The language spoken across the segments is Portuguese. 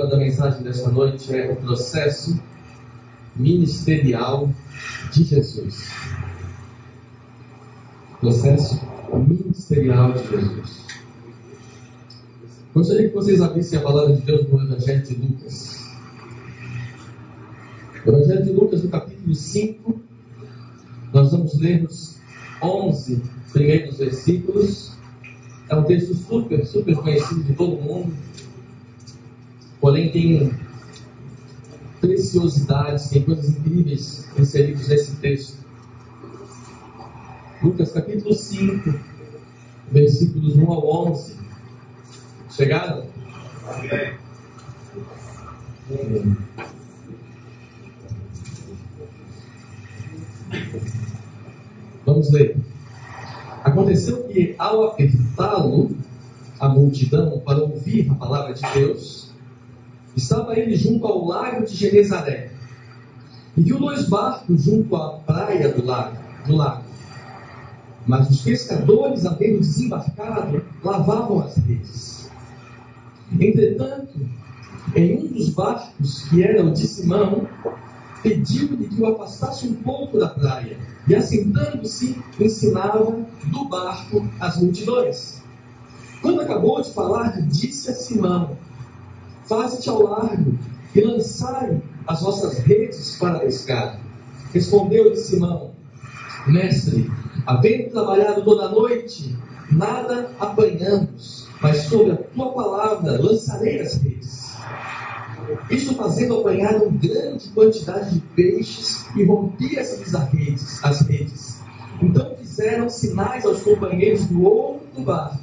tema da mensagem desta noite é o processo ministerial de Jesus. Processo ministerial de Jesus. Gostaria que vocês abrissem a palavra de Deus no Evangelho de Lucas. Evangelho de Lucas, no capítulo 5, nós vamos ler os 11 primeiros versículos. É um texto super conhecido de todo mundo, porém tem preciosidades, tem coisas incríveis inseridas nesse texto. Lucas capítulo 5, versículos 1 ao 11. Chegaram? Amém. Vamos ler. Aconteceu que, ao apertá-lo a multidão para ouvir a palavra de Deus, estava ele junto ao lago de Genezaré, e viu 2 barcos junto à praia do lago. Mas os pescadores, havendo desembarcado, lavavam as redes. Entretanto, em um dos barcos, que era o de Simão, pediu-lhe que o afastasse um pouco da praia, e assentando-se, ensinava do barco as multidões. Quando acabou de falar, disse a Simão: faze-te ao largo e lançai as vossas redes para pescar. Respondeu-lhe Simão: mestre, havendo trabalhado toda a noite, nada apanhamos, mas sobre a tua palavra lançarei as redes. Isto fazendo, apanharam grande quantidade de peixes e rompiam-se as redes. Então fizeram sinais aos companheiros do outro barco,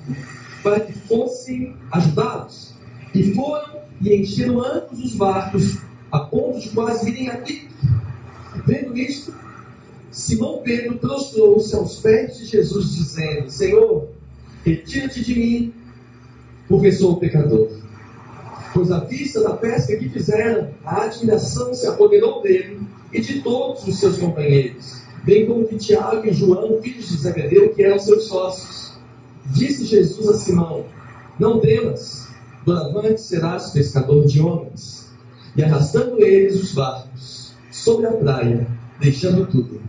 para que fossem ajudá-los. E foram e encheram ambos os barcos, a ponto de quase irem a pique. Vendo isto, Simão Pedro prostrou-se aos pés de Jesus, dizendo: Senhor, retira-te de mim, porque sou pecador. Pois à vista da pesca que fizeram, a admiração se apoderou dele e de todos os seus companheiros, bem como de Tiago e João, filhos de Zebedeu, que eram seus sócios. Disse Jesus a Simão: não temas, doravante serás pescador de homens. E arrastando eles os barcos sobre a praia, deixando tudo,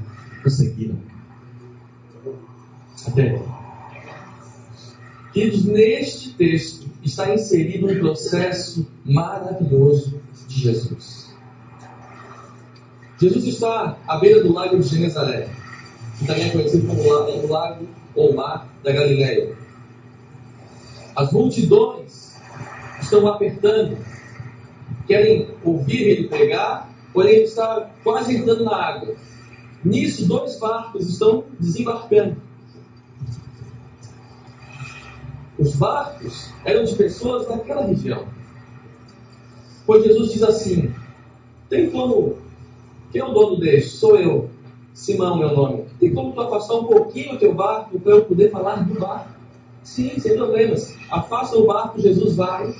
o seguiram. Até aí. Queridos, neste texto está inserido um processo maravilhoso de Jesus. Jesus está à beira do lago de Genezaré, que também é conhecido como o lago ou mar da Galileia. As multidões estão apertando, querem ouvir ele pregar, porém ele está quase entrando na água. Nisso, 2 barcos estão desembarcando. Os barcos eram de pessoas daquela região. Pois Jesus diz assim: tem como, quem é o dono deste? Sou eu, Simão, meu nome. Tem como tu afastar um pouquinho o teu barco para eu poder falar do barco? Sim, sem problemas. Afasta o barco, Jesus vai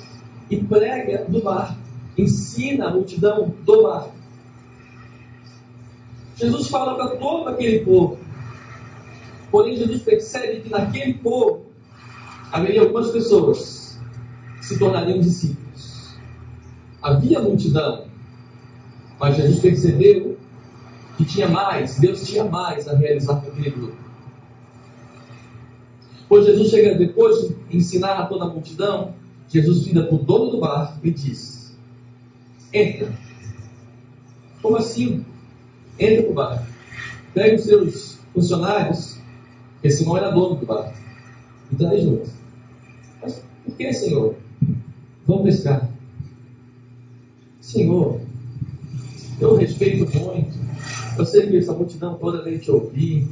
e prega do barco, ensina a multidão do barco. Jesus fala para todo aquele povo. Porém, Jesus percebe que naquele povo haveria algumas pessoas que se tornariam discípulos. Havia multidão, mas Jesus percebeu que tinha mais, Deus tinha mais a realizar com aquele grupo. Pois Jesus chega, depois de ensinar a toda a multidão, Jesus vira para o dono do barco e diz: entra. Como assim? Entra para o barco. Pega os seus funcionários, porque Simão era dono do barco, e traz junto. Mas por que, Senhor? Vamos pescar. Senhor, eu respeito muito. Eu sei que essa multidão toda veio te ouvir,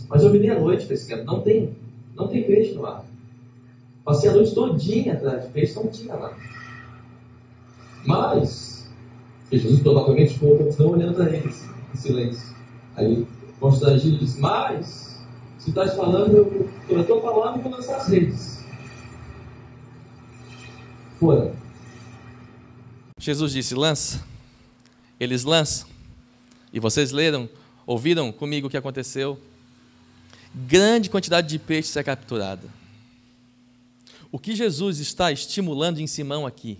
mas eu virei à noite pescando. Não tem peixe no mar. Passei a noite todinha atrás de peixe, não tinha lá. Mas Jesus provavelmente ficou continuando olhando para eles em silêncio. Aí, constrangido, disse: mas se estás falando, eu estou falando e vou lançar as redes. Fora. Jesus disse: lança. Eles lançam. E vocês ouviram comigo o que aconteceu? Grande quantidade de peixes é capturada. O que Jesus está estimulando em Simão aqui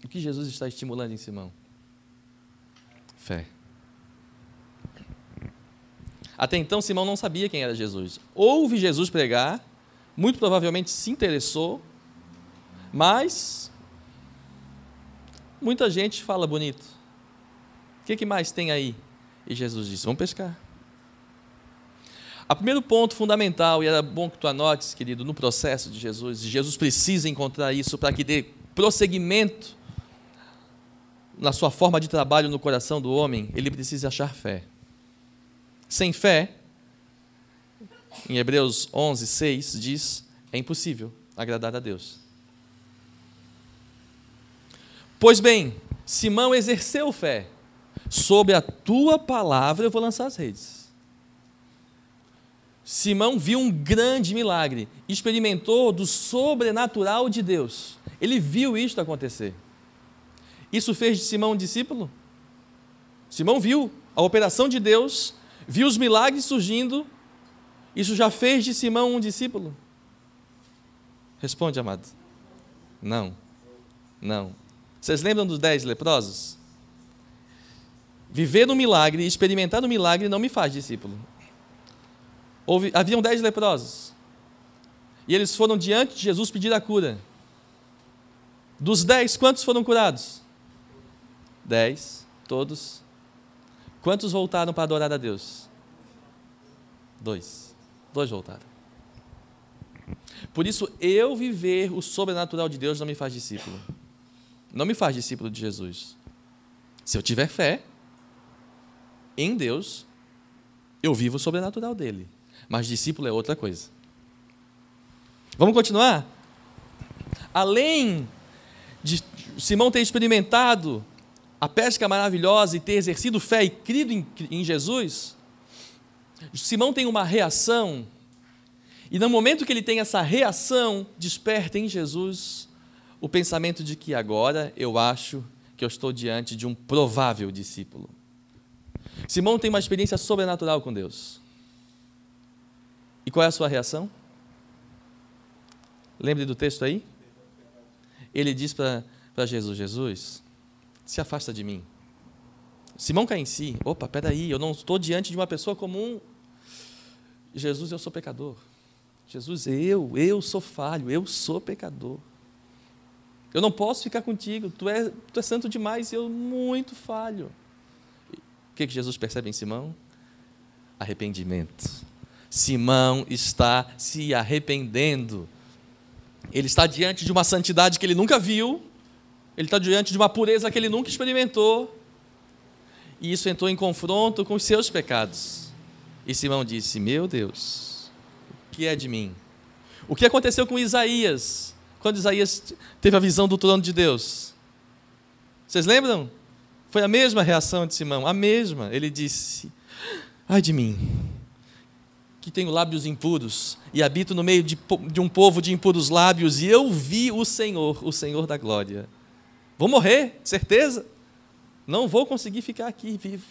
O que Jesus está estimulando em Simão? Fé. Até então, Simão não sabia quem era Jesus. Ouve Jesus pregar, muito provavelmente se interessou, mas muita gente fala bonito. O que mais tem aí? E Jesus disse, vamos pescar. O primeiro ponto fundamental, e era bom que tu anotes, querido, no processo de Jesus, e Jesus precisa encontrar isso para que dê prosseguimento na sua forma de trabalho no coração do homem, ele precisa achar fé. Sem fé, em Hebreus 11, 6, diz, é impossível agradar a Deus. Pois bem, Simão exerceu fé. Sobre a tua palavra eu vou lançar as redes. Simão viu um grande milagre, experimentou do sobrenatural de Deus. Ele viu isto acontecer. Isso fez de Simão um discípulo? Simão viu a operação de Deus, viu os milagres surgindo. Isso já fez de Simão um discípulo? Responde, amado. Não. Não. Vocês lembram dos 10 leprosos? Viver no milagre, experimentar no milagre não me faz discípulo. Haviam 10 leprosos. E eles foram diante de Jesus pedir a cura. Dos 10, quantos foram curados? 10, todos. Quantos voltaram para adorar a Deus? 2. 2 voltaram. Por isso, eu viver o sobrenatural de Deus não me faz discípulo. Não me faz discípulo de Jesus. Se eu tiver fé em Deus, eu vivo o sobrenatural dele. Mas discípulo é outra coisa. Vamos continuar? Além de Simão ter experimentado a pesca maravilhosa e ter exercido fé e crido em Jesus, Simão tem uma reação, e no momento que ele tem essa reação, desperta em Jesus o pensamento de que agora eu acho que eu estou diante de um provável discípulo. Simão tem uma experiência sobrenatural com Deus. E qual é a sua reação? Lembre do texto aí? Ele diz para Jesus, Jesus, se afasta de mim. Simão cai em si, opa, peraí, eu não estou diante de uma pessoa comum. Jesus, eu sou pecador. Jesus, eu sou falho, eu sou pecador. Eu não posso ficar contigo, tu é santo demais e eu muito falho. O que Jesus percebe em Simão? Arrependimento. Simão está se arrependendo. Ele está diante de uma santidade que ele nunca viu, ele está diante de uma pureza que ele nunca experimentou, e isso entrou em confronto com os seus pecados. E Simão disse, meu Deus, o que é de mim? O que aconteceu com Isaías, quando Isaías teve a visão do trono de Deus? Vocês lembram? Foi a mesma reação de Simão, a mesma. Ele disse, ai de mim, que tenho lábios impuros, e habito no meio de um povo de impuros lábios, e eu vi o Senhor da glória. Vou morrer, certeza. Não vou conseguir ficar aqui vivo.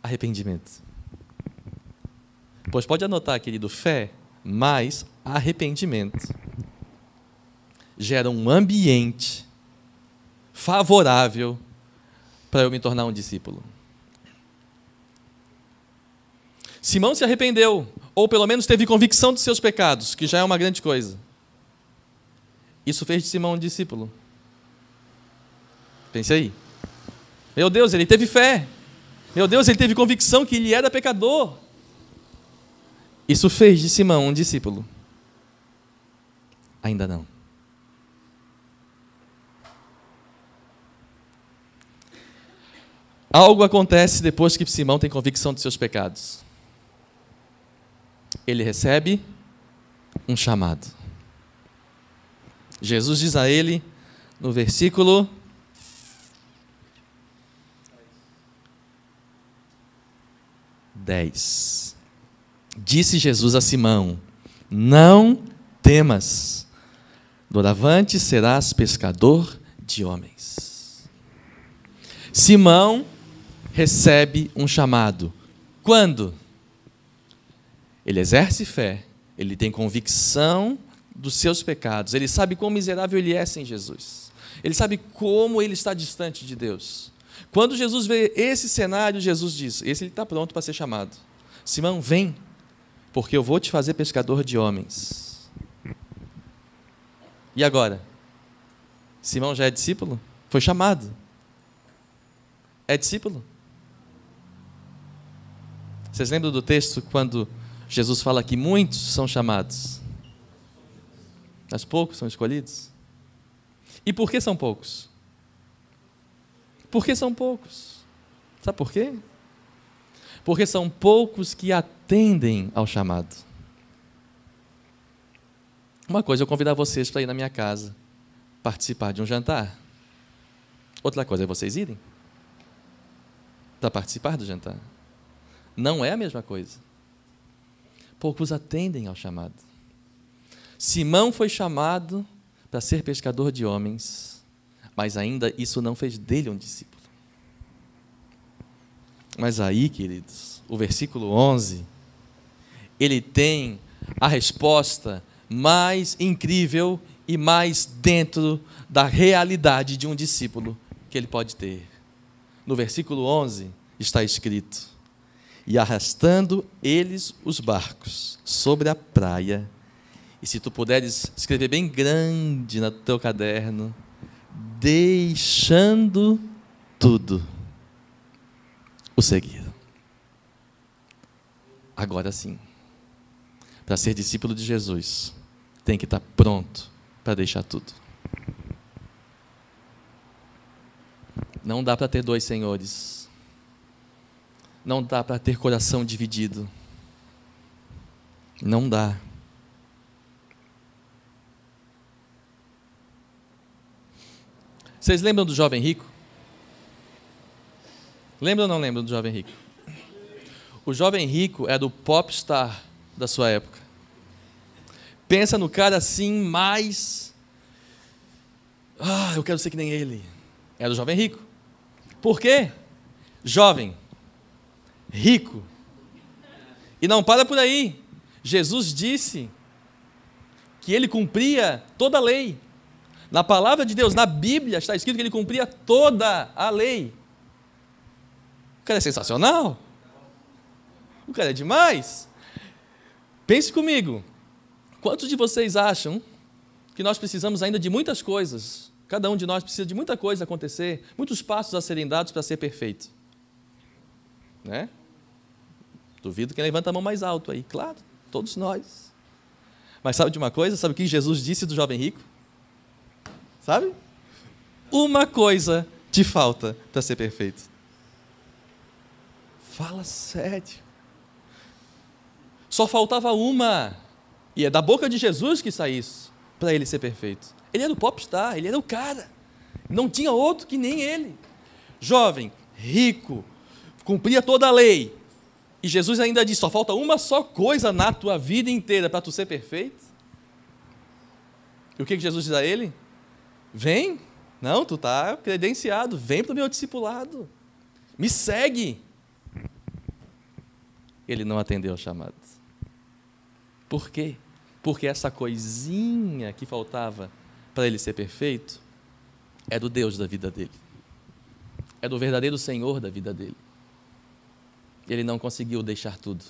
Arrependimento. Pois pode anotar, querido, fé mais arrependimento gera um ambiente favorável para eu me tornar um discípulo. Simão se arrependeu, ou pelo menos teve convicção dos seus pecados, que já é uma grande coisa. Isso fez de Simão um discípulo. Pense aí. Meu Deus, ele teve fé. Meu Deus, ele teve convicção que ele era pecador. Isso fez de Simão um discípulo. Ainda não. Algo acontece depois que Simão tem convicção de seus pecados. Ele recebe um chamado. Jesus diz a ele, no versículo 10. Disse Jesus a Simão, não temas, doravante serás pescador de homens. Simão recebe um chamado. Quando? Ele exerce fé, ele tem convicção dos seus pecados, ele sabe quão miserável ele é sem Jesus. Ele sabe como ele está distante de Deus. Quando Jesus vê esse cenário, Jesus diz, esse ele está pronto para ser chamado. Simão, vem, porque eu vou te fazer pescador de homens. E agora? Simão já é discípulo? Foi chamado. É discípulo? Vocês lembram do texto quando Jesus fala que muitos são chamados, mas poucos são escolhidos? E por que são poucos? Por que são poucos? Sabe por quê? Porque são poucos que atendem ao chamado. Uma coisa é eu convidar vocês para ir na minha casa participar de um jantar. Outra coisa é vocês irem para participar do jantar. Não é a mesma coisa. Poucos atendem ao chamado. Simão foi chamado para ser pescador de homens, mas ainda isso não fez dele um discípulo. Mas aí, queridos, o versículo 11, ele tem a resposta mais incrível e mais dentro da realidade de um discípulo que ele pode ter. No versículo 11 está escrito: e arrastando eles os barcos sobre a praia, e se tu puderes escrever bem grande no teu caderno, deixando tudo, o seguiram. Agora sim, para ser discípulo de Jesus, tem que estar pronto para deixar tudo. Não dá para ter dois senhores. Não dá para ter coração dividido. Não dá. Vocês lembram do jovem rico? Lembram ou não lembram do jovem rico? O jovem rico era o popstar da sua época. Pensa no cara assim, mais... eu quero ser que nem ele. Era o jovem rico. Por quê? Jovem, rico. E não para por aí. Jesus disse que ele cumpria toda a lei. Na palavra de Deus, na Bíblia, está escrito que ele cumpria toda a lei. O cara é sensacional. O cara é demais. Pense comigo. Quantos de vocês acham que nós precisamos ainda de muitas coisas? Cada um de nós precisa de muita coisa acontecer, muitos passos a serem dados para ser perfeito. Né? Duvido quem levanta a mão mais alto aí. Claro, todos nós. Mas sabe de uma coisa? Sabe o que Jesus disse do jovem rico? Sabe? Uma coisa te falta para ser perfeito. Fala sério. Só faltava uma. E é da boca de Jesus que sai isso, para ele ser perfeito. Ele era o popstar, ele era o cara. Não tinha outro que nem ele. Jovem, rico, cumpria toda a lei. E Jesus ainda disse, só falta uma só coisa na tua vida inteira para tu ser perfeito. E o que Jesus diz a ele? Vem. Não, tu está credenciado. Vem para o meu discipulado. Me segue. Ele não atendeu ao chamado. Por quê? Porque essa coisinha que faltava para ele ser perfeito é do Deus da vida dele. É do verdadeiro Senhor da vida dele. Ele não conseguiu deixar tudo.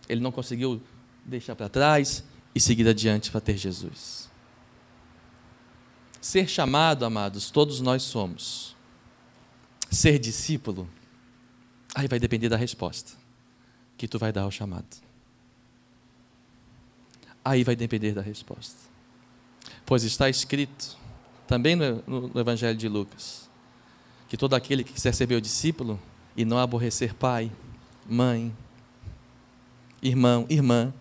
Ele não conseguiu deixar para trás e seguir adiante para ter Jesus. Ser chamado, amados, todos nós somos. Ser discípulo, aí vai depender da resposta que tu vai dar ao chamado. Aí vai depender da resposta. Pois está escrito, também no Evangelho de Lucas, que todo aquele que quiser ser meu discípulo e não aborrecer pai, mãe, irmão, irmã,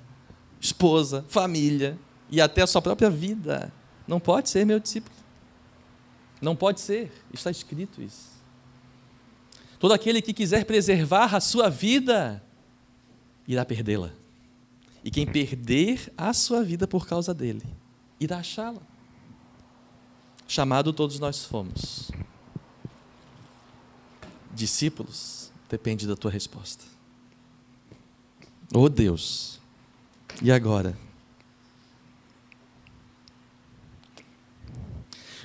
esposa, família e até a sua própria vida, não pode ser meu discípulo. Não pode ser, está escrito isso. Todo aquele que quiser preservar a sua vida, irá perdê-la. E quem perder a sua vida por causa dele, irá achá-la. Chamado todos nós fomos. Discípulos, depende da tua resposta. Oh Deus, e agora?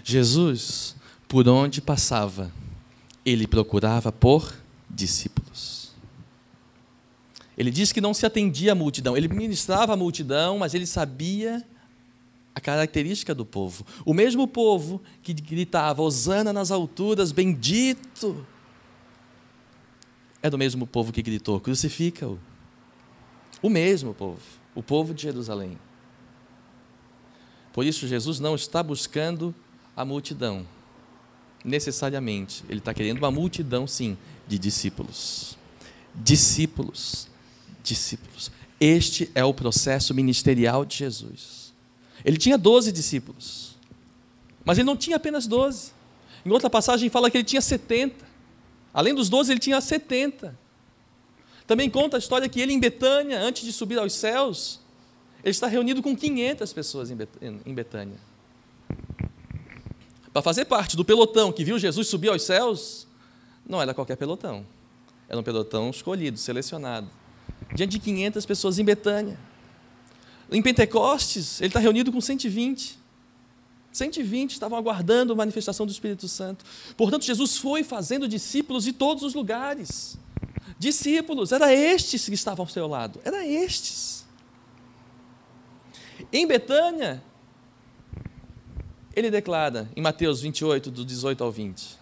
Jesus, por onde passava, ele procurava por discípulos. Ele diz que não se atendia à multidão, ele ministrava a multidão, mas ele sabia a característica do povo. O mesmo povo que gritava, hosana nas alturas, bendito, é do mesmo povo que gritou, crucifica-o. O mesmo povo, o povo de Jerusalém. Por isso, Jesus não está buscando a multidão, necessariamente. Ele está querendo uma multidão, sim, de discípulos. Discípulos. Discípulos. Este é o processo ministerial de Jesus. Ele tinha 12 discípulos, mas ele não tinha apenas 12. Em outra passagem fala que ele tinha 70. Além dos 12, ele tinha 70. Também conta a história que ele em Betânia, antes de subir aos céus, ele está reunido com 500 pessoas em Betânia. Para fazer parte do pelotão que viu Jesus subir aos céus, não era qualquer pelotão. Era um pelotão escolhido, selecionado. Diante de 500 pessoas em Betânia. Em Pentecostes, ele está reunido com 120. 120 estavam aguardando a manifestação do Espírito Santo. Portanto, Jesus foi fazendo discípulos de todos os lugares. Discípulos, era estes que estavam ao seu lado. Era estes. Em Betânia, ele declara, em Mateus 28, do 18 ao 20.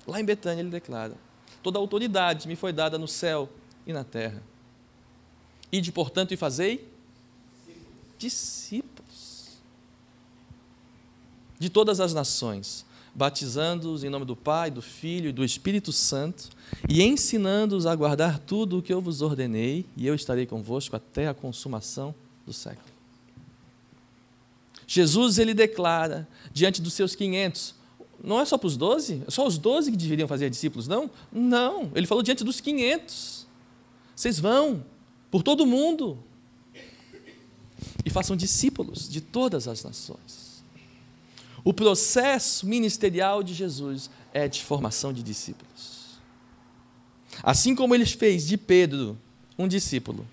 Lá em Betânia ele declara: toda a autoridade me foi dada no céu e na terra. Ide, portanto, e fazei discípulos de todas as nações, batizando-os em nome do Pai, do Filho e do Espírito Santo, e ensinando-os a guardar tudo o que eu vos ordenei, e eu estarei convosco até a consumação do século. Jesus, ele declara, diante dos seus 500, não é só para os 12? É só os 12 que deveriam fazer discípulos, não? Não, ele falou diante dos 500. Vocês vão por todo o mundo e façam discípulos de todas as nações. O processo ministerial de Jesus é de formação de discípulos. Assim como ele fez de Pedro um discípulo,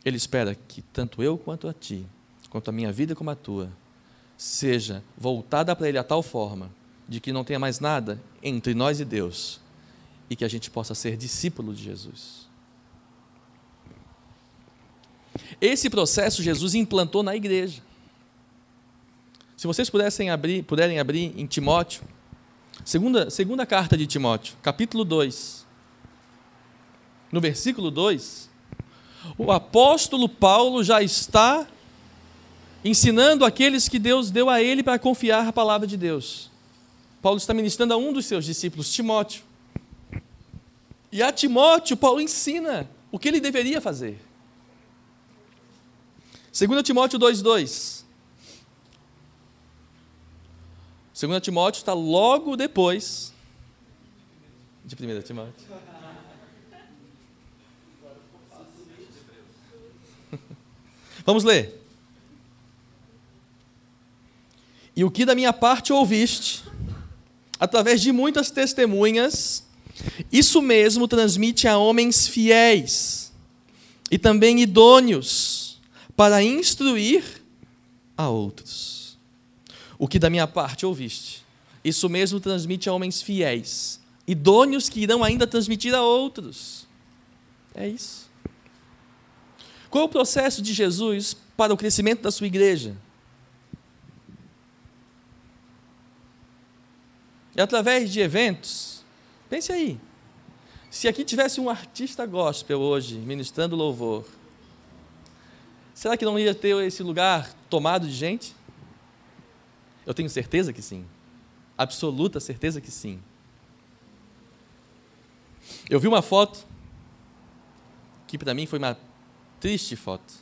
ele espera que tanto eu quanto a ti, quanto a minha vida como a tua, seja voltada para ele a tal forma de que não tenha mais nada entre nós e Deus e que a gente possa ser discípulo de Jesus. Esse processo Jesus implantou na igreja. Se vocês puderem abrir em Timóteo, segunda carta de Timóteo, capítulo 2, no versículo 2, o apóstolo Paulo já está ensinando aqueles que Deus deu a ele para confiar a palavra de Deus. Paulo está ministrando a um dos seus discípulos, Timóteo. E a Timóteo, Paulo ensina o que ele deveria fazer. 2 Timóteo 2,2. 2 Timóteo está logo depois de 1 Timóteo. Vamos ler. E o que da minha parte ouviste, através de muitas testemunhas, isso mesmo transmite a homens fiéis e também idôneos para instruir a outros. O que da minha parte ouviste, isso mesmo transmite a homens fiéis, idôneos que irão ainda transmitir a outros. É isso. Qual é o processo de Jesus para o crescimento da sua igreja? É através de eventos. Pense aí, se aqui tivesse um artista gospel hoje, ministrando louvor, será que não ia ter esse lugar tomado de gente? Eu tenho certeza que sim, absoluta certeza que sim. Eu vi uma foto, que para mim foi uma triste foto,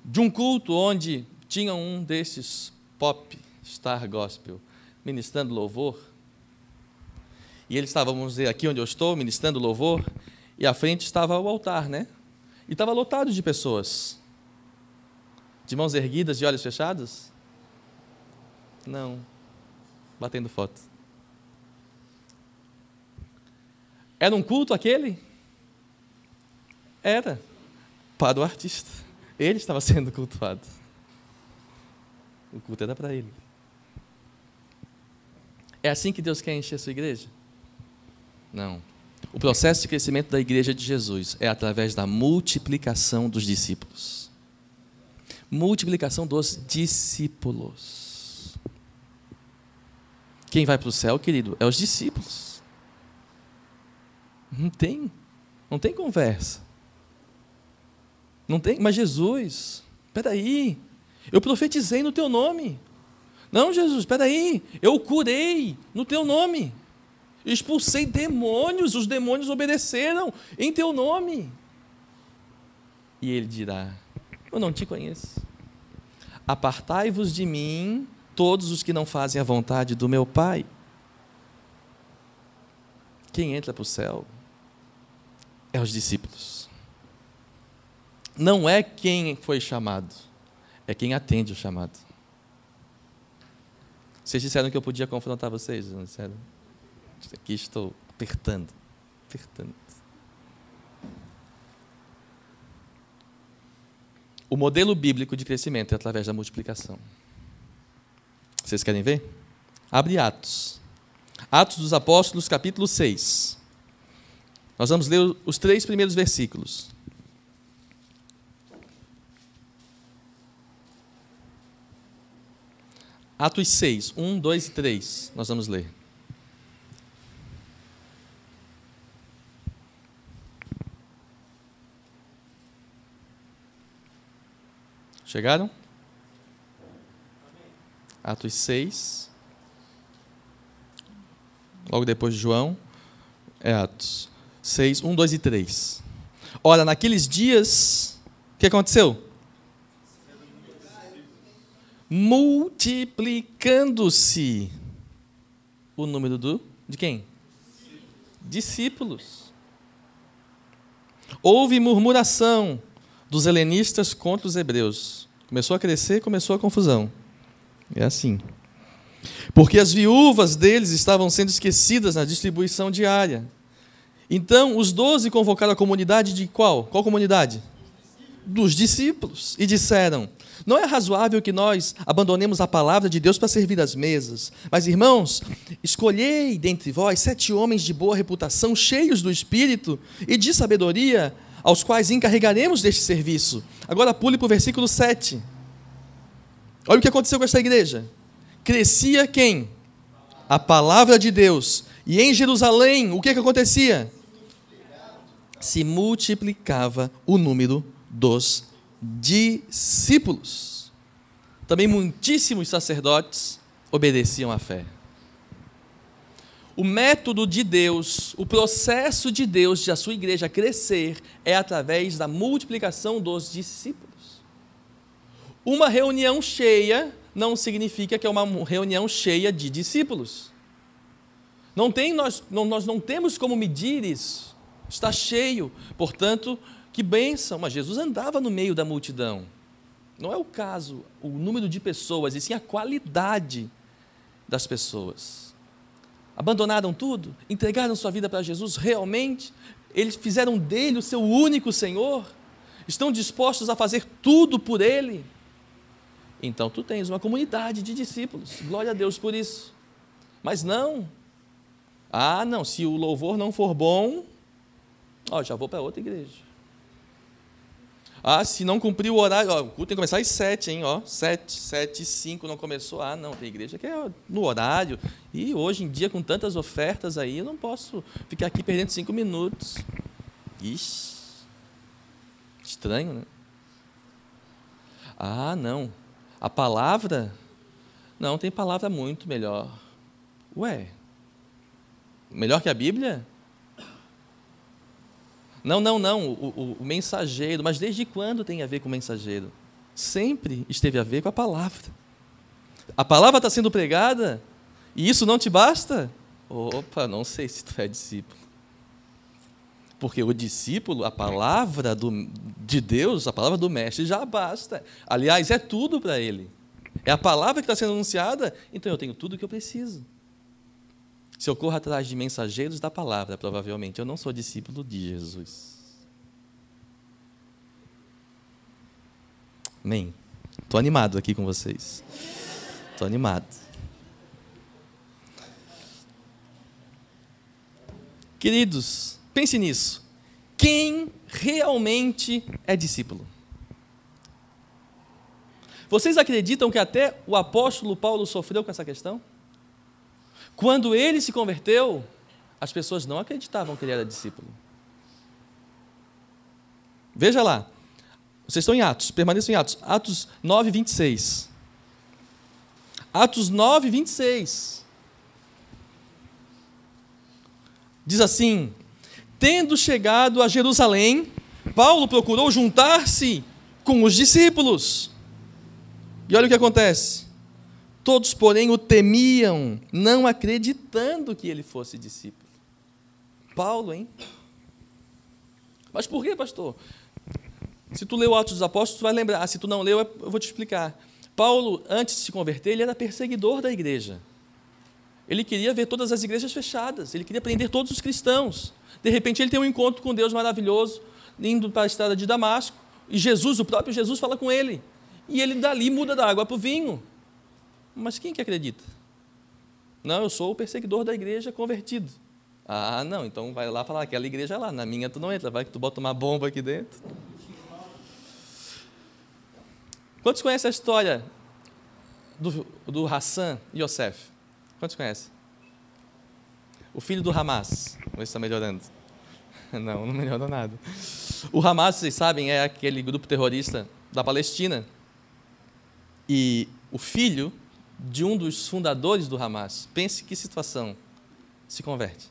de um culto onde tinha um desses pop star gospel, ministrando louvor, e ele estava, vamos dizer, aqui onde eu estou, ministrando louvor, e à frente estava o altar, né? E estava lotado de pessoas, de mãos erguidas, de olhos fechados? Não, batendo foto. Era um culto aquele? Era, para o artista. Ele estava sendo cultuado. O culto era para ele. É assim que Deus quer encher a sua igreja? Não. O processo de crescimento da igreja de Jesus é através da multiplicação dos discípulos. Multiplicação dos discípulos. Quem vai para o céu, querido, é os discípulos. Não tem conversa. Não tem, mas Jesus, espera aí, eu profetizei no teu nome. Não, Jesus, espera aí, eu curei no teu nome. Expulsei demônios, os demônios obedeceram em teu nome. E ele dirá: eu não te conheço. Apartai-vos de mim, todos os que não fazem a vontade do meu Pai. Quem entra para o céu é os discípulos. Não é quem foi chamado, é quem atende o chamado. Vocês disseram que eu podia confrontar vocês, não disseram? Aqui estou apertando. O modelo bíblico de crescimento é através da multiplicação. Vocês querem ver? Abre Atos. Atos dos Apóstolos, capítulo 6. Nós vamos ler os 3 primeiros versículos. Atos 6, 1, 2 e 3. Nós vamos ler. Chegaram? Atos 6. Logo depois de João, é Atos 6, 1, 2 e 3. Ora, naqueles dias, o que aconteceu? Multiplicando-se o número de quem? Discípulos. Houve murmuração dos helenistas contra os hebreus. Começou a crescer, começou a confusão. É assim. Porque as viúvas deles estavam sendo esquecidas na distribuição diária. Então, os 12 convocaram a comunidade de qual? Qual comunidade? Dos discípulos. E disseram: não é razoável que nós abandonemos a palavra de Deus para servir às mesas. Mas, irmãos, escolhei dentre vós 7 homens de boa reputação, cheios do Espírito e de sabedoria, aos quais encarregaremos deste serviço. Agora pule para o versículo 7. Olha o que aconteceu com essa igreja. Crescia quem? A palavra de Deus. E em Jerusalém, o que acontecia? Se multiplicava o número dos discípulos. Também muitíssimos sacerdotes obedeciam à fé. O método de Deus, o processo de Deus de a sua igreja crescer é através da multiplicação dos discípulos. Uma reunião cheia não significa que é uma reunião cheia de discípulos. Nós não temos como medir isso. Está cheio, portanto, que bênção, mas Jesus andava no meio da multidão. Não é o caso, o número de pessoas, e sim a qualidade das pessoas. Abandonaram tudo? Entregaram sua vida para Jesus realmente? Eles fizeram dele o seu único Senhor? Estão dispostos a fazer tudo por ele? Então tu tens uma comunidade de discípulos, glória a Deus por isso. Mas não, se o louvor não for bom, já vou para outra igreja. Se não cumprir o horário, o culto tem que começar às 7, hein? 7 e 5 não começou. Não, tem igreja que é no horário. E hoje em dia, com tantas ofertas aí, eu não posso ficar aqui perdendo 5 minutos. Ixi, estranho, né? Não. A palavra? Não, tem palavra muito melhor. Melhor que a Bíblia? Não, o mensageiro. Mas desde quando tem a ver com o mensageiro? Sempre esteve a ver com a palavra. A palavra está sendo pregada e isso não te basta? Não sei se tu é discípulo. Porque o discípulo, a palavra de Deus, a palavra do mestre já basta. Aliás, é tudo para ele. É a palavra que está sendo anunciada, então eu tenho tudo o que eu preciso. Se eu corro atrás de mensageiros da palavra, provavelmente eu não sou discípulo de Jesus. Amém. Estou animado aqui com vocês. Estou animado. Queridos, pense nisso. Quem realmente é discípulo? Vocês acreditam que até o apóstolo Paulo sofreu com essa questão? Quando ele se converteu, as pessoas não acreditavam que ele era discípulo. Veja lá, vocês estão em Atos, permaneçam em Atos, Atos 9, 26. Atos 9, 26. Diz assim: tendo chegado a Jerusalém, Paulo procurou juntar-se com os discípulos. E olha o que acontece. Todos, porém, o temiam, não acreditando que ele fosse discípulo. Paulo, hein? Mas por quê, pastor? Se tu leu Atos dos Apóstolos, tu vai lembrar. Se tu não leu, eu vou te explicar. Paulo, antes de se converter, ele era perseguidor da igreja. Ele queria ver todas as igrejas fechadas. Ele queria prender todos os cristãos. De repente, ele tem um encontro com Deus maravilhoso, indo para a estrada de Damasco. E Jesus, o próprio Jesus, fala com ele. E ele dali muda da água para o vinho. Mas quem que acredita? Não, eu sou o perseguidor da igreja convertido. Ah, não, então vai lá falar, aquela igreja é lá, na minha tu não entra, vai que tu bota uma bomba aqui dentro. Quantos conhecem a história do Hassan Yosef? Quantos conhecem? O filho do Hamas. Vamos ver se está melhorando. Não melhorou nada. O Hamas, vocês sabem, é aquele grupo terrorista da Palestina. E o filho de um dos fundadores do Hamas, pense que situação, se converte.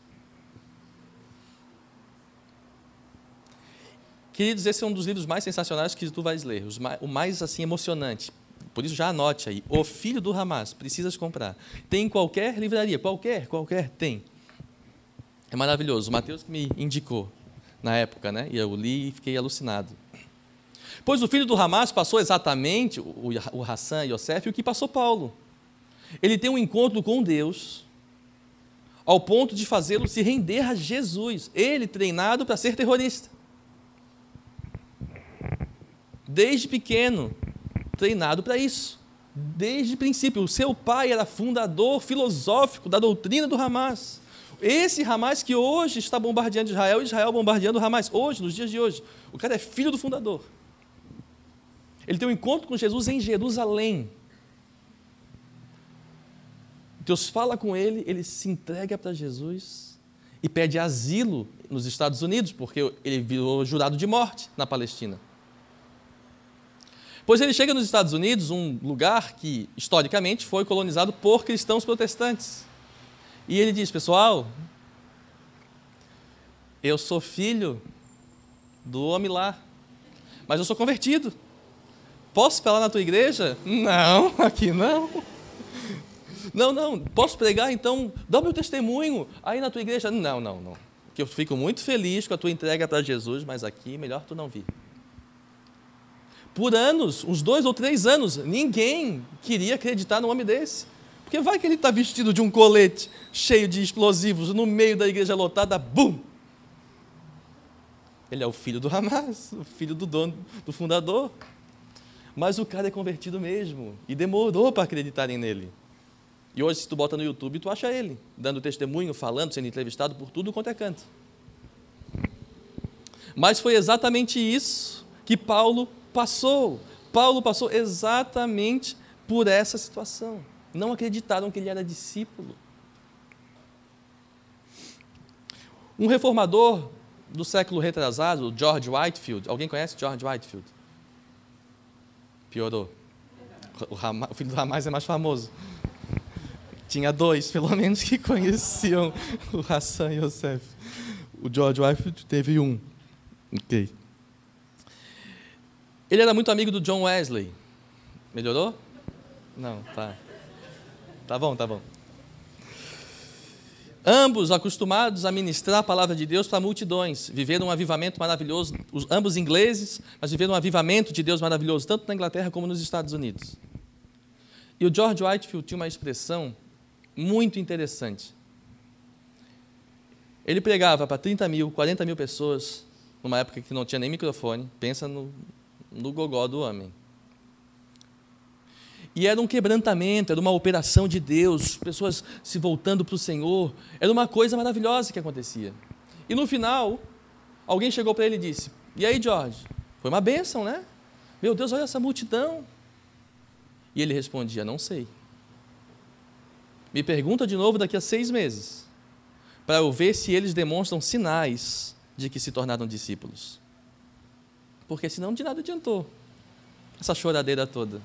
Queridos, esse é um dos livros mais sensacionais que tu vais ler, o mais assim emocionante. Por isso já anote aí, O Filho do Hamas, precisas comprar. Tem em qualquer livraria, qualquer tem. É maravilhoso, o Mateus que me indicou na época, né? E eu li e fiquei alucinado. Pois o filho do Hamas passou exatamente, o Hassan Yosef, o que passou Paulo. Ele tem um encontro com Deus, ao ponto de fazê-lo se render a Jesus. Ele treinado para ser terrorista. Desde pequeno, treinado para isso. Desde o princípio, o seu pai era fundador filosófico da doutrina do Hamas. Esse Hamas que hoje está bombardeando Israel, Israel bombardeando o Hamas, hoje, nos dias de hoje. O cara é filho do fundador. Ele tem um encontro com Jesus em Jerusalém. Deus fala com ele, ele se entrega para Jesus e pede asilo nos Estados Unidos, porque ele virou jurado de morte na Palestina. Pois ele chega nos Estados Unidos, um lugar que, historicamente, foi colonizado por cristãos protestantes. E ele diz, pessoal, eu sou filho do homem lá, mas eu sou convertido. Posso falar na tua igreja? Não, aqui não. Não, posso pregar, então, dá o meu testemunho aí na tua igreja? Não. Porque eu fico muito feliz com a tua entrega para Jesus, mas aqui, melhor tu não vir. Por anos, uns 2 ou 3 anos, ninguém queria acreditar num homem desse. Porque vai que ele está vestido de um colete cheio de explosivos no meio da igreja lotada, bum! Ele é o filho do Hamas, o filho do dono, do fundador. Mas o cara é convertido mesmo, e demorou para acreditarem nele. E hoje, se tu bota no YouTube, tu acha ele, dando testemunho, falando, sendo entrevistado por tudo quanto é canto. Mas foi exatamente isso que Paulo passou. Paulo passou exatamente por essa situação. Não acreditaram que ele era discípulo. Um reformador do século retrasado, George Whitefield. Alguém conhece George Whitefield? Piorou. O filho do Hamas é mais famoso. Tinha 2, pelo menos, que conheciam o Hassan Yosef. O George Whitefield teve 1. Ok. Ele era muito amigo do John Wesley. Melhorou? Não, tá. Tá bom. Ambos acostumados a ministrar a palavra de Deus para multidões. Viveram um avivamento maravilhoso, ambos ingleses, mas viveram um avivamento de Deus maravilhoso, tanto na Inglaterra como nos Estados Unidos. E o George Whitefield tinha uma expressão muito interessante. Ele pregava para 30 mil, 40 mil pessoas, numa época que não tinha nem microfone. Pensa no gogó do homem. E era um quebrantamento, era uma operação de Deus, pessoas se voltando para o Senhor. Era uma coisa maravilhosa que acontecia. E no final, alguém chegou para ele e disse: e aí, George, foi uma bênção, né? Meu Deus, olha essa multidão. E ele respondia: não sei. Me pergunta de novo daqui a 6 meses, para eu ver se eles demonstram sinais de que se tornaram discípulos. Porque senão de nada adiantou essa choradeira toda,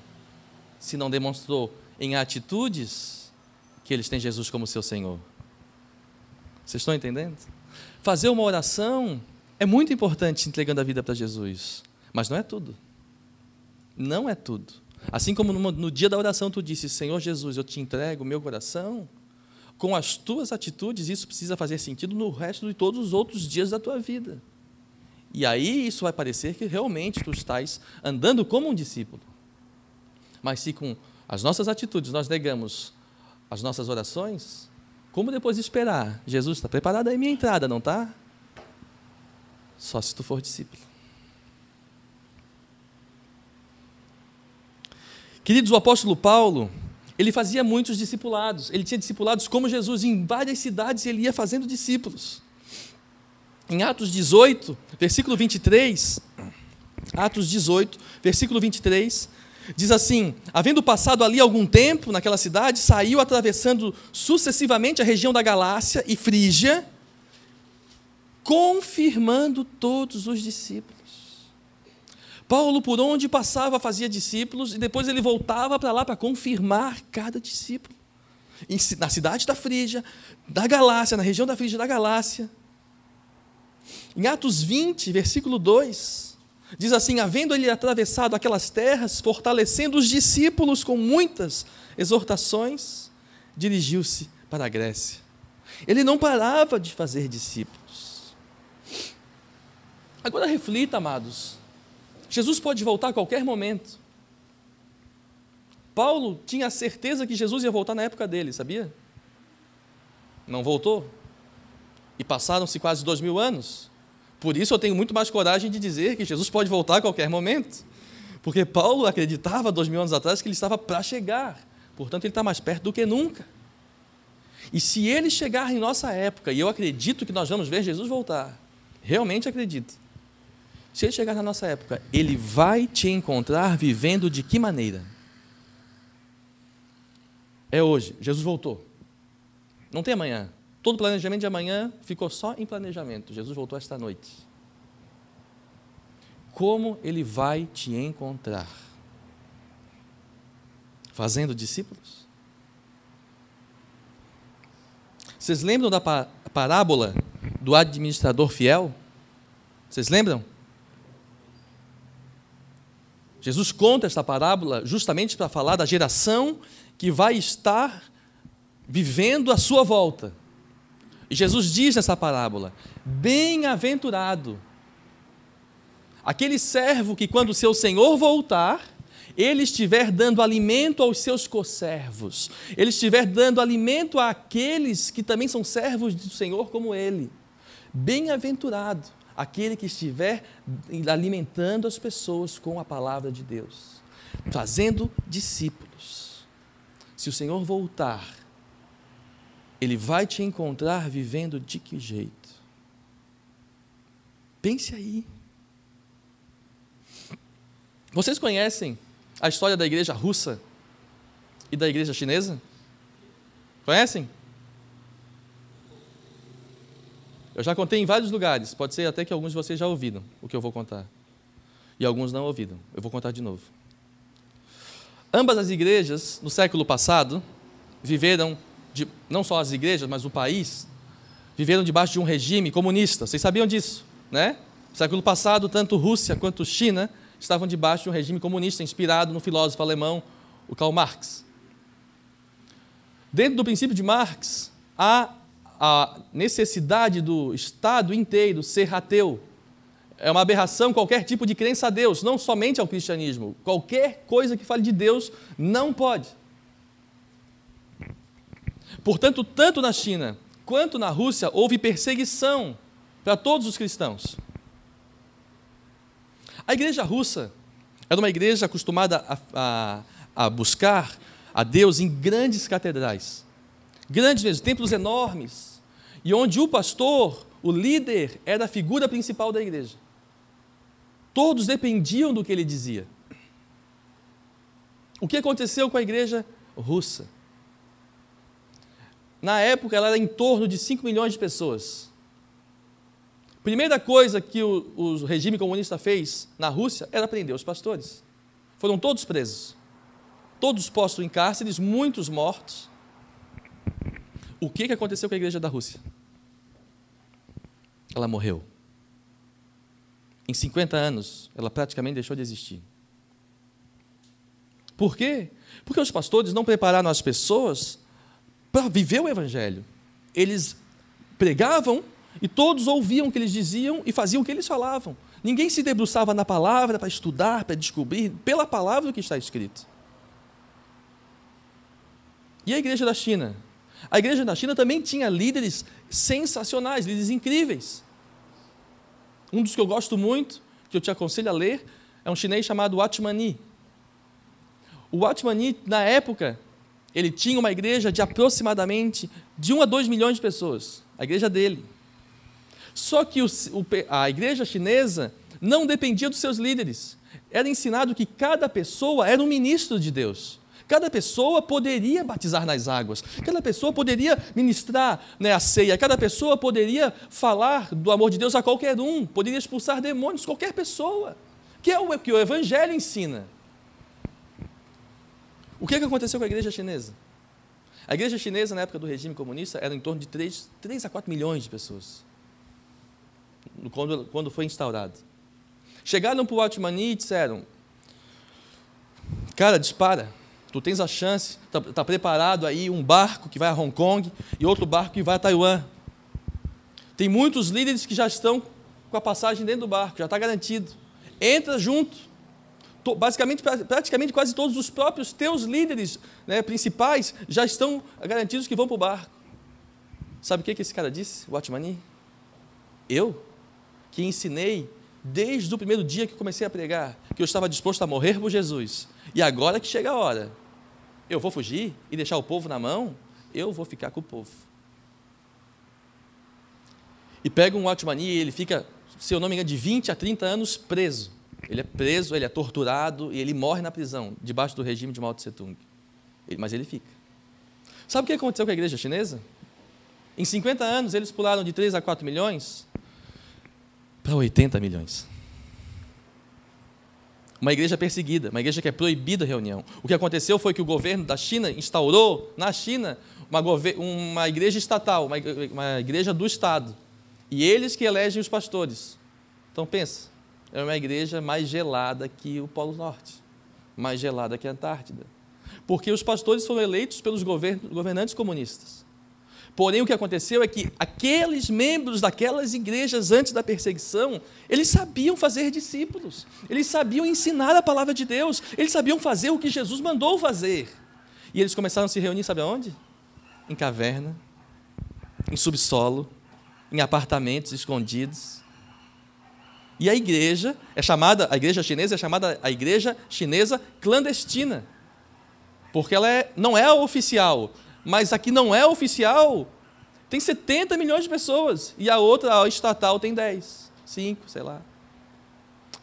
se não demonstrou em atitudes que eles têm Jesus como seu Senhor. Vocês estão entendendo? Fazer uma oração é muito importante, entregando a vida para Jesus, mas não é tudo. Não é tudo. Assim como no dia da oração tu disse: Senhor Jesus, eu te entrego o meu coração, com as tuas atitudes isso precisa fazer sentido no resto de todos os outros dias da tua vida. E aí isso vai parecer que realmente tu estás andando como um discípulo. Mas se com as nossas atitudes nós negamos as nossas orações, como depois esperar? Jesus, está preparada aí minha entrada, não está? Só se tu for discípulo. Queridos, o apóstolo Paulo, ele fazia muitos discipulados. Ele tinha discipulados como Jesus. Em várias cidades ele ia fazendo discípulos. Em Atos 18, versículo 23, Atos 18, versículo 23, diz assim: havendo passado ali algum tempo naquela cidade, saiu atravessando sucessivamente a região da Galácia e Frígia, confirmando todos os discípulos. Paulo, por onde passava, fazia discípulos, e depois ele voltava para lá para confirmar cada discípulo. Na cidade da Frígia, da Galácia, na região da Frígia e da Galácia. Em Atos 20, versículo 2, diz assim: havendo ele atravessado aquelas terras, fortalecendo os discípulos com muitas exortações, dirigiu-se para a Grécia. Ele não parava de fazer discípulos. Agora reflita, amados. Jesus pode voltar a qualquer momento. Paulo tinha a certeza que Jesus ia voltar na época dele, sabia? Não voltou. E passaram-se quase 2000 anos. Por isso eu tenho muito mais coragem de dizer que Jesus pode voltar a qualquer momento. Porque Paulo acreditava 2000 anos atrás que ele estava para chegar. Portanto, ele está mais perto do que nunca. E se ele chegar em nossa época, e eu acredito que nós vamos ver Jesus voltar, realmente acredito. Se ele chegar na nossa época, ele vai te encontrar vivendo de que maneira? É hoje, Jesus voltou. Não tem amanhã. Todo planejamento de amanhã ficou só em planejamento. Jesus voltou esta noite. Como ele vai te encontrar? Fazendo discípulos? Vocês lembram da parábola do administrador fiel? Vocês lembram? Jesus conta esta parábola justamente para falar da geração que vai estar vivendo a sua volta. E Jesus diz nessa parábola: bem-aventurado aquele servo que, quando o seu senhor voltar, ele estiver dando alimento aos seus conservos, ele estiver dando alimento àqueles que também são servos do Senhor como ele. Bem-aventurado aquele que estiver alimentando as pessoas com a palavra de Deus, fazendo discípulos. Se o Senhor voltar, ele vai te encontrar vivendo de que jeito? Pense aí. Vocês conhecem a história da igreja russa e da igreja chinesa? Conhecem? Eu já contei em vários lugares, pode ser até que alguns de vocês já ouviram o que eu vou contar. E alguns não ouviram, eu vou contar de novo. Ambas as igrejas, no século passado, viveram, não só as igrejas, mas o país, viveram debaixo de um regime comunista. Vocês sabiam disso, né? No século passado, tanto Rússia quanto China estavam debaixo de um regime comunista, inspirado no filósofo alemão, o Karl Marx. Dentro do princípio de Marx, há a necessidade do Estado inteiro ser ateu. É uma aberração qualquer tipo de crença a Deus, não somente ao cristianismo. Qualquer coisa que fale de Deus não pode. Portanto, tanto na China quanto na Rússia, houve perseguição para todos os cristãos. A igreja russa era uma igreja acostumada a buscar a Deus em grandes catedrais, grandes mesmo, templos enormes, e onde o pastor, o líder, era a figura principal da igreja. Todos dependiam do que ele dizia. O que aconteceu com a igreja russa? Na época, ela era em torno de 5 milhões de pessoas. Primeira coisa que o regime comunista fez na Rússia era prender os pastores. Foram todos presos. Todos postos em cárceres, muitos mortos. O que aconteceu com a igreja da Rússia? Ela morreu. Em 50 anos, ela praticamente deixou de existir. Por quê? Porque os pastores não prepararam as pessoas para viver o Evangelho. Eles pregavam e todos ouviam o que eles diziam e faziam o que eles falavam. Ninguém se debruçava na palavra para estudar, para descobrir pela palavra o que está escrito. E a igreja da China? A igreja da China também tinha líderes sensacionais, líderes incríveis. Um dos que eu gosto muito, que eu te aconselho a ler, é um chinês chamado Watchman. O Watchman, na época, ele tinha uma igreja de aproximadamente de 1 a 2 milhões de pessoas, a igreja dele. Só que a igreja chinesa não dependia dos seus líderes. Era ensinado que cada pessoa era um ministro de Deus. Cada pessoa poderia batizar nas águas, cada pessoa poderia ministrar, a ceia, cada pessoa poderia falar do amor de Deus a qualquer um, poderia expulsar demônios, qualquer pessoa, que é o que o Evangelho ensina. O que aconteceu com a igreja chinesa? A igreja chinesa, na época do regime comunista, era em torno de 3 a 4 milhões de pessoas, quando foi instaurado. Chegaram para o Watchman e disseram: cara, dispara. Tu tens a chance, está preparado aí um barco que vai a Hong Kong e outro barco que vai a Taiwan. Tem muitos líderes que já estão com a passagem dentro do barco, já está garantido. Entra junto. Basicamente, praticamente quase todos os próprios teus líderes principais já estão garantidos que vão para o barco. Sabe o que esse cara disse, o Watchman? Eu, que ensinei desde o primeiro dia que comecei a pregar, que eu estava disposto a morrer por Jesus, e agora que chega a hora, eu vou fugir e deixar o povo na mão? Eu vou ficar com o povo. E pega um Watchman e ele fica, se eu não me engano, de 20 a 30 anos preso. Ele é preso, ele é torturado e ele morre na prisão, debaixo do regime de Mao Tse-tung. Mas ele fica. Sabe o que aconteceu com a igreja chinesa? Em 50 anos, eles pularam de 3 a 4 milhões para 80 milhões. Uma igreja perseguida, uma igreja que é proibida a reunião. O que aconteceu foi que o governo da China instaurou, na China, uma igreja estatal, uma igreja do Estado. E eles que elegem os pastores. Então, pensa, é uma igreja mais gelada que o Polo Norte, mais gelada que a Antártida. Porque os pastores foram eleitos pelos governantes comunistas. Porém, o que aconteceu é que aqueles membros daquelas igrejas antes da perseguição, eles sabiam fazer discípulos, eles sabiam ensinar a palavra de Deus, eles sabiam fazer o que Jesus mandou fazer. E eles começaram a se reunir, sabe aonde? Em caverna, em subsolo, em apartamentos escondidos. E a igreja chinesa é chamada a igreja chinesa clandestina, porque ela não é oficial. Mas aqui não é oficial, tem 70 milhões de pessoas, e a outra, a estatal, tem 10, 5, sei lá.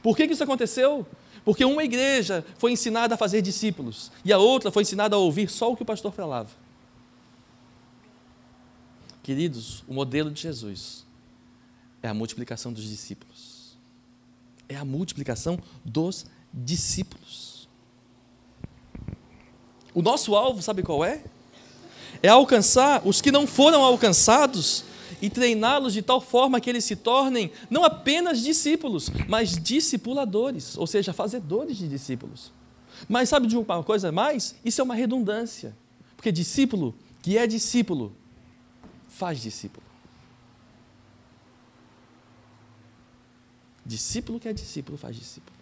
Por que isso aconteceu? Porque uma igreja foi ensinada a fazer discípulos, e a outra foi ensinada a ouvir só o que o pastor falava. Queridos, o modelo de Jesus é a multiplicação dos discípulos. É a multiplicação dos discípulos. O nosso alvo, sabe qual é? É alcançar os que não foram alcançados e treiná-los de tal forma que eles se tornem não apenas discípulos, mas discipuladores, ou seja, fazedores de discípulos. Mas sabe de uma coisa a mais? Isso é uma redundância, porque discípulo que é discípulo, faz discípulo. Discípulo que é discípulo, faz discípulo.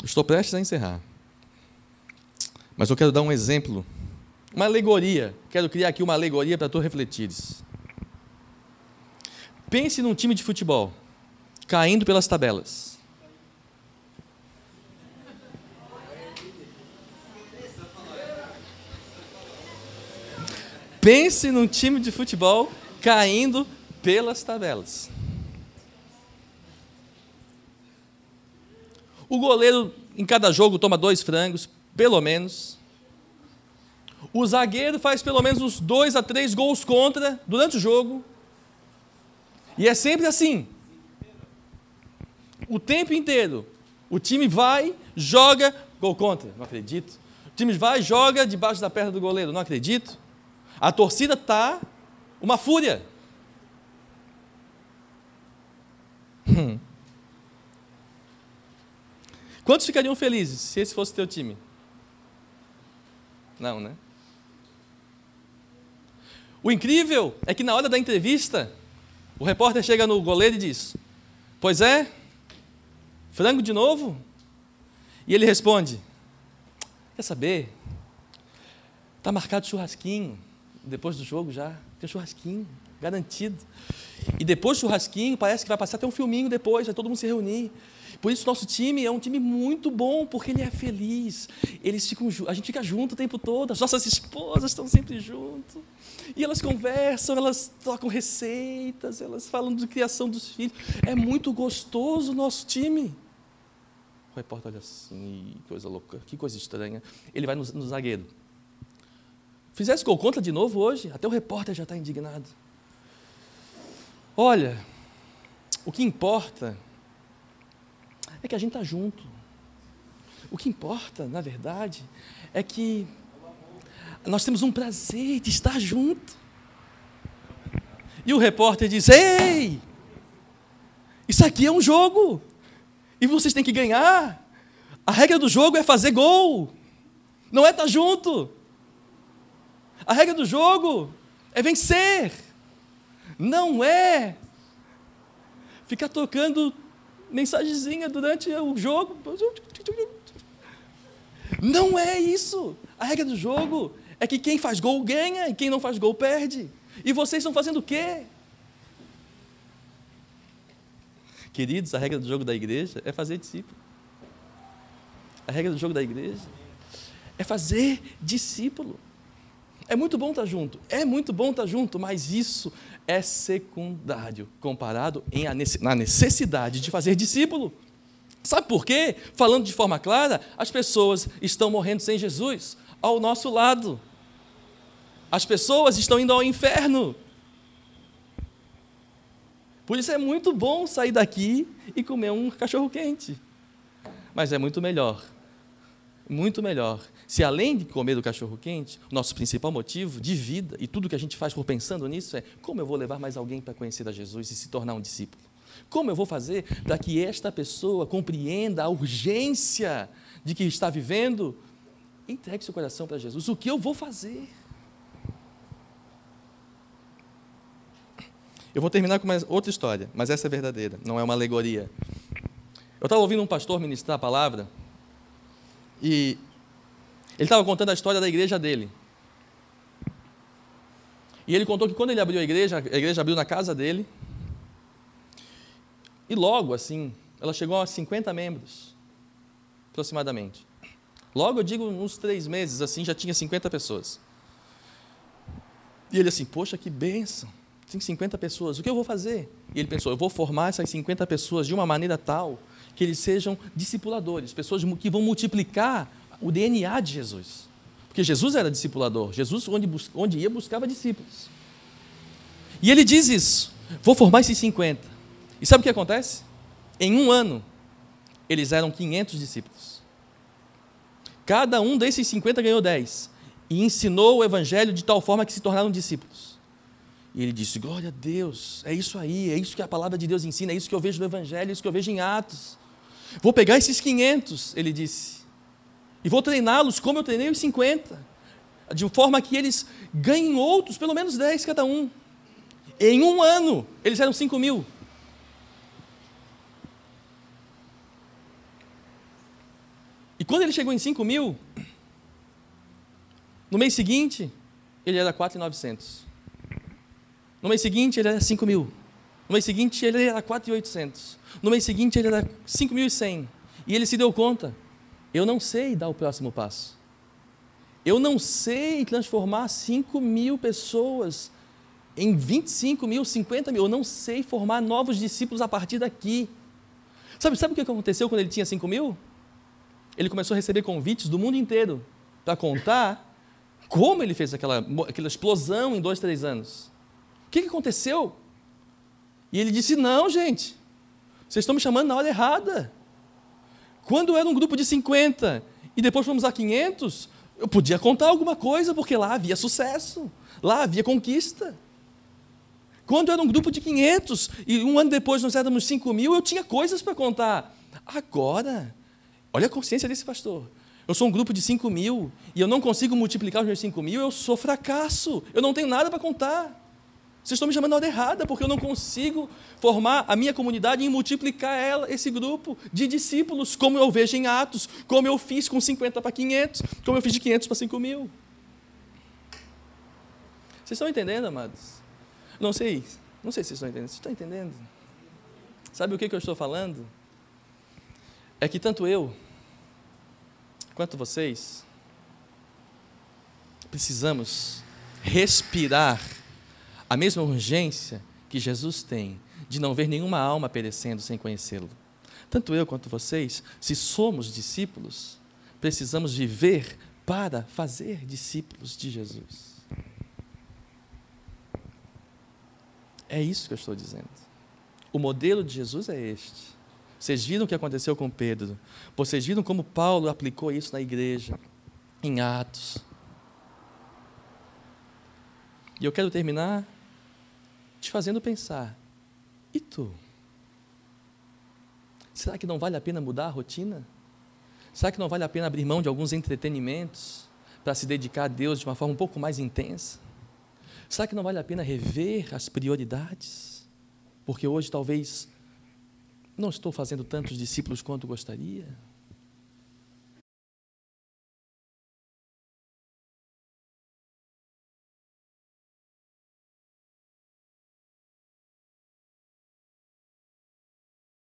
Estou prestes a encerrar. Mas eu quero dar um exemplo, uma alegoria. Quero criar aqui uma alegoria para tu refletires. Pense num time de futebol, caindo pelas tabelas. Pense num time de futebol caindo pelas tabelas. O goleiro, em cada jogo, toma 2 frangos, pelo menos. O zagueiro faz pelo menos uns 2 a 3 gols contra durante o jogo. E é sempre assim. O tempo inteiro. O time vai, joga, gol contra, não acredito. O time vai, joga debaixo da perna do goleiro, não acredito. A torcida está uma fúria. Quantos ficariam felizes se esse fosse o teu time? Não, né? O incrível é que na hora da entrevista, o repórter chega no goleiro e diz: pois é, frango de novo? E ele responde: quer saber? Está marcado churrasquinho, depois do jogo já, tem churrasquinho, garantido. E depois do churrasquinho, parece que vai passar até um filminho depois, vai todo mundo se reunir. Por isso, nosso time é um time muito bom, porque ele é feliz. A gente fica junto o tempo todo, as nossas esposas estão sempre junto. E elas conversam, elas trocam receitas, elas falam de criação dos filhos. É muito gostoso o nosso time. O repórter olha assim, que coisa louca, que coisa estranha. Ele vai no zagueiro. Fizesse gol contra de novo hoje, até o repórter já está indignado. Olha, o que importa é que a gente está junto. O que importa, na verdade, é que nós temos um prazer de estar junto. E o repórter diz: ei, isso aqui é um jogo, e vocês têm que ganhar. A regra do jogo é fazer gol, não é estar junto. A regra do jogo é vencer, não é ficar tocando mensagenzinha durante o jogo. Não é isso. A regra do jogo é que quem faz gol ganha e quem não faz gol perde. E vocês estão fazendo o quê? Queridos, a regra do jogo da igreja é fazer discípulo. A regra do jogo da igreja é fazer discípulo. É muito bom estar junto, mas isso é secundário, comparado na necessidade de fazer discípulo. Sabe por quê? Falando de forma clara, as pessoas estão morrendo sem Jesus ao nosso lado. As pessoas estão indo ao inferno. Por isso é muito bom sair daqui e comer um cachorro-quente. Mas é muito melhor, se além de comer o cachorro-quente, o nosso principal motivo de vida, e tudo que a gente faz por pensando nisso, é como eu vou levar mais alguém para conhecer a Jesus e se tornar um discípulo? Como eu vou fazer para que esta pessoa compreenda a urgência de que está vivendo? Entregue seu coração para Jesus. O que eu vou fazer? Eu vou terminar com outra história, mas essa é verdadeira, não é uma alegoria. Eu estava ouvindo um pastor ministrar a palavra, e ele estava contando a história da igreja dele. E ele contou que quando ele abriu a igreja abriu na casa dele. E logo, assim, ela chegou a 50 membros, aproximadamente. Logo, eu digo, uns 3 meses, assim, já tinha 50 pessoas. E ele assim, poxa, que bênção, tem 50 pessoas, o que eu vou fazer? E ele pensou, eu vou formar essas 50 pessoas de uma maneira tal que eles sejam discipuladores, pessoas que vão multiplicar o DNA de Jesus. Porque Jesus era discipulador, Jesus onde ia buscava discípulos. E ele diz isso, vou formar esses 50. E sabe o que acontece? Em 1 ano, eles eram 500 discípulos. Cada um desses 50 ganhou 10. E ensinou o evangelho de tal forma que se tornaram discípulos. E ele disse, glória a Deus, é isso aí, é isso que a palavra de Deus ensina, é isso que eu vejo no evangelho, é isso que eu vejo em Atos. Vou pegar esses 500, ele disse, e vou treiná-los como eu treinei os 50, de forma que eles ganhem outros, pelo menos 10 cada um. Em 1 ano, eles eram 5.000. E quando ele chegou em 5.000, no mês seguinte, ele era 4.900. No mês seguinte, ele era 5.000. No mês seguinte, ele era 4.800. No mês seguinte, ele era 5.100. E ele se deu conta, eu não sei dar o próximo passo. Eu não sei transformar 5.000 pessoas em 25.000, 50.000. Eu não sei formar novos discípulos a partir daqui. Sabe o que aconteceu quando ele tinha 5.000? Ele começou a receber convites do mundo inteiro para contar como ele fez aquela explosão em 2, 3 anos. O que aconteceu? E ele disse, não, gente, vocês estão me chamando na hora errada. Quando era um grupo de 50 e depois fomos a 500, eu podia contar alguma coisa, porque lá havia sucesso, lá havia conquista. Quando era um grupo de 500 e um ano depois nós éramos 5.000, eu tinha coisas para contar. Agora, olha a consciência desse pastor. Eu sou um grupo de 5.000 e eu não consigo multiplicar os meus 5.000, eu sou fracasso, eu não tenho nada para contar. Vocês estão me chamando na hora errada, porque eu não consigo formar a minha comunidade e multiplicar esse grupo de discípulos, como eu vejo em Atos, como eu fiz com 50 para 500, como eu fiz de 500 para 5.000. Vocês estão entendendo, amados? Não sei se vocês estão entendendo. Vocês estão entendendo? Sabe o que eu estou falando? É que tanto eu, quanto vocês, precisamos respirar a mesma urgência que Jesus tem de não ver nenhuma alma perecendo sem conhecê-lo. Tanto eu quanto vocês, se somos discípulos, precisamos viver para fazer discípulos de Jesus. É isso que eu estou dizendo. O modelo de Jesus é este. Vocês viram o que aconteceu com Pedro. Vocês viram como Paulo aplicou isso na igreja, em Atos. E eu quero terminar te fazendo pensar, e tu? Será que não vale a pena mudar a rotina? Será que não vale a pena abrir mão de alguns entretenimentos para se dedicar a Deus de uma forma um pouco mais intensa? Será que não vale a pena rever as prioridades? Porque hoje talvez não estou fazendo tantos discípulos quanto gostaria.